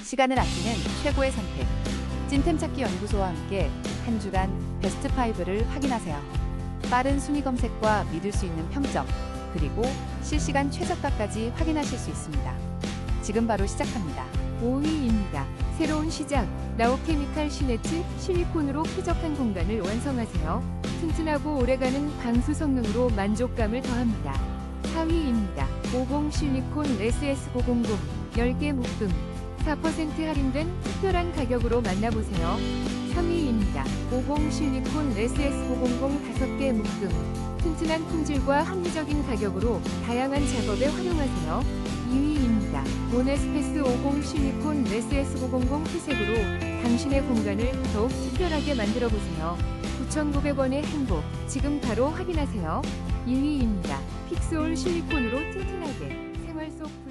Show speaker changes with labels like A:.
A: 시간을 아끼는 최고의 선택. 찐템 찾기 연구소와 함께 한 주간 베스트 5를 확인하세요. 빠른 순위 검색과 믿을 수 있는 평점, 그리고 실시간 최저가까지 확인하실 수 있습니다. 지금 바로 시작합니다.
B: 5위입니다. 새로운 시작. 라오케미칼 시네츠 실리콘으로 쾌적한 공간을 완성하세요. 튼튼하고 오래가는 방수 성능으로 만족감을 더합니다. 4위입니다. 50 실리콘 SS900 10개 묶음 4% 할인된 특별한 가격으로 만나보세요. 3위입니다. 50 실리콘 SS900 5개 묶음 튼튼한 품질과 합리적인 가격으로 다양한 작업에 활용하세요. 2위입니다. 모네스페스 50 실리콘 SS900 회색으로 당신의 공간을 더욱 특별하게 만들어보세요. 9,900원의 행복, 지금 바로 확인하세요. 1위입니다. 픽스올 실리콘으로 튼튼하게 생활 속